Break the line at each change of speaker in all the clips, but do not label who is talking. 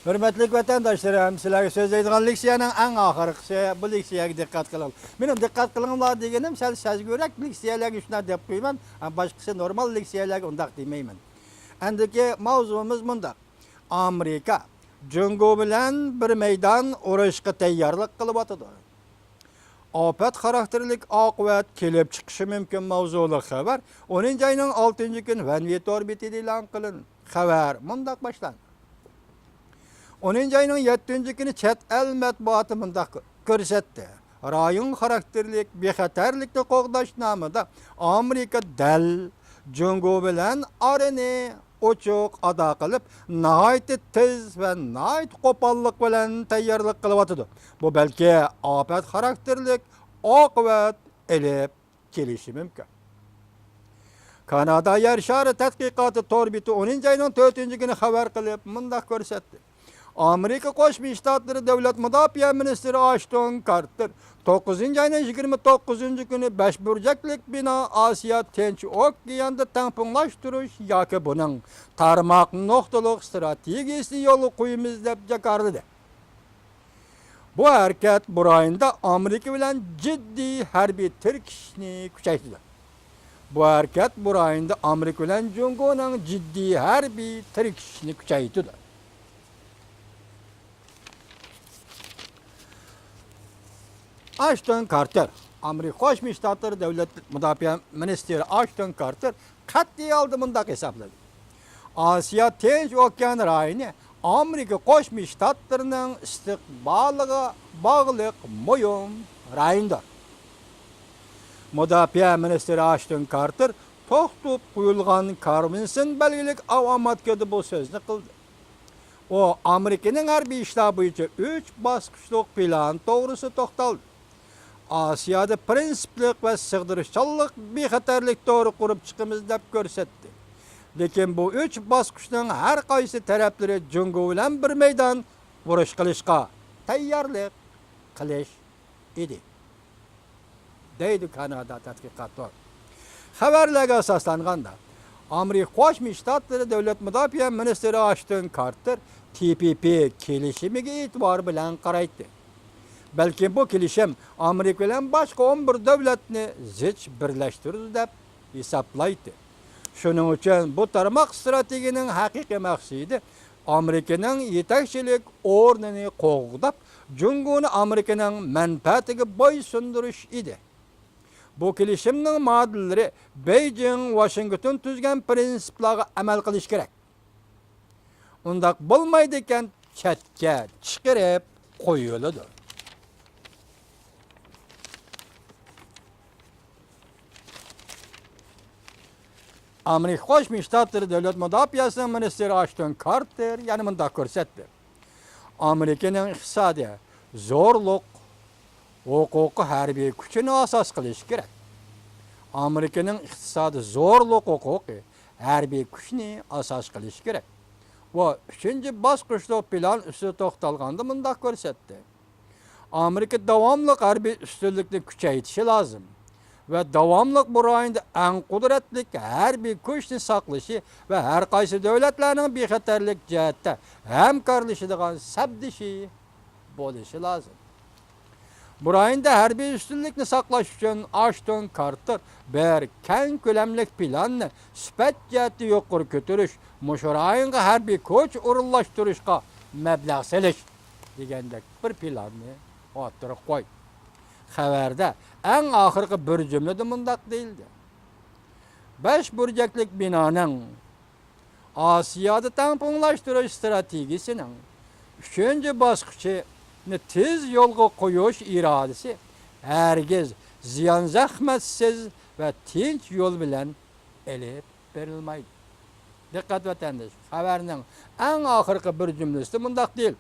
Hürmetli vatandaşlarım, sizlerge sözleydiğin leksiyanın en ahırkısı bu leksiyaya dikkat kılın. Benim dikkat kılınlar degenim, söz görek leksiyalar üçüne dep koyman, başkası normal leksiyalar ondak demeymen. Endiki mavzumuz bundak. Amerika, Cungo bilen bir meydan uğraşqa tayyorlik kılıp atıdı. Afet karakterlik akıbet kelip çıkışı mümkün mavzulu haber. 10. ayının 6. gün Vanviyet orbiti ilan kılın. Haber mundak başlan. 10. ayının 7. günü chet el matbuatı mundak görsetdi. Rayon karakterlik bexatarlikni qoğdaşnamada Amerika del Cungo bilen areni oçuq ada qılıp nahayt tez ve nahayt qopallık bilen tayyorlik qılıp atıdı. Bu belki afet karakterlik akıbet elip kelişi mümkün. Kanada yer şarı tədqiqatı torbiti 10. ayının 4. günü haber qılıp mundaq görsetdi. Amerika Qoşmuş Ştatları Devlet Müdafiə Ministri Ashton Carter 9. ayının 29. günü 5 burcaklık bina Asya Tinç Okean'da tampınlaştırış yoki bunun tarmaq noktalık stratejisi yolu qoyumuz dep jakardı. Bu hareket burayında Amerika bilen ciddi harbiy tirkishni kuchaytirdi. Bu hareket burayında Amerika bilen Jungo'nun ciddi harbiy tirkishni kuchaytirdi. Ashton Carter, Amerika Qoşmuş Ştatları Devlet Müdafiə Ministri Ashton Carter qat'iy aldımında hesapladı. Asya Tinç Okean rayını Amerika Qoşmuş Ştatlarının istiqbalıga bağlıq mühim rayındır. Müdafiə Ministri Ashton Carter toxtup qoyulğan karminsin belgilik avamatkadı bu sözünü qıldı. O Amerika'nın harbiy işler boyunca 3 basqıçlıq plan doğrusu toxtaldı. Asya'da prinsiplik ve sığdırışçılık bir xatarlik doğru kurup çıkımız dep görsetti. Lekin bu 3 basqıçның her qaysı tarafları Cungo bilen bir meydan vuruş qilishqa tayyorlik qilish edi. Deydi Kanada tadqiqotlar. Xabarlarga asoslanganda Amerika Qo'shma Shtatları Devlet Müdafiə Ministri Ashton Carter TPP kelishimiga e'tibor bilan qaraydi. Belki bu kelişim Amerika bilen başka 11 devletni zich birleştirir dep hesaplaydı. Şunun için bu tarmaq stratejinin haqiqiy maqsadi Amerikanın yetakchilik o'rnini qo'g'dab, Jungoni Amerikanın manfaatiga bo'ysundirish edi. Bu kelishimning modelleri Beijing, Washington tuzgan prinsiplarga amal qilish kerak. Undaq bo'lmaydi ekan chetga chiqarib qo'yiladi. Amerika Qo'shma Shtatları Devlet Müdafiəsi Ministri Ashton Carter yani mundaq ko'rsatdi. Amerikanın iqtisodiy zo'rliq huquqi harbiy kuchini asos qilish kerak. Amerikanın iqtisodiy zo'rliq huquqi harbiy kuchni asos qilish kerak. Va 3. bosqichda plan ustida to'xtalganda mundaq ko'rsatdi. Amerika davomli harbiy ustunlikni kuchaytirishi lozim. Ve davamlıq bu rayında en kudretlik harbiy kuchni saqlashi ve her qaysi devletlerinin bexatarlik jihatda hamkorlashadigan sabdishi bo'lishi lozim. Bu rayında harbiy ustunlikni saqlash uchun Ashton Carter bir keng ko'lamlik planni sifat jihati yuqori ko'tarish, mushu rayonga harbiy kuch o'rinlashtirishga mablag' solish degandek bir planni o'tirib qo'ydi. Xabarda en ahırkı bir cümlede mundaq değildi. 5 burcaklık binanın Asya'da tamponlaştırış stratejisinin 3. basqıçını tez yolga qo'yish iradesi herkes ziyan zahmetsiz ve tinch yol bilen elip berilmaydi. Dikkat vatandaş, xabarning en ahırkı bir cümlesi mundaq değil.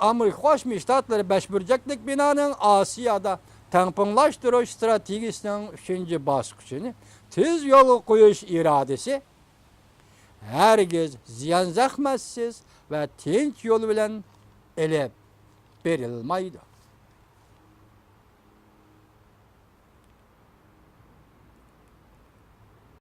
Amerika Qo'shma Shtatları 5 burcaklık binanın Asya'da tamponlaştırış stratejisinin 3. basqıçını tez yola qo'yish iradesi herkes ziyan zahmetsiz ve tinch yol bilen elip berilmaydi.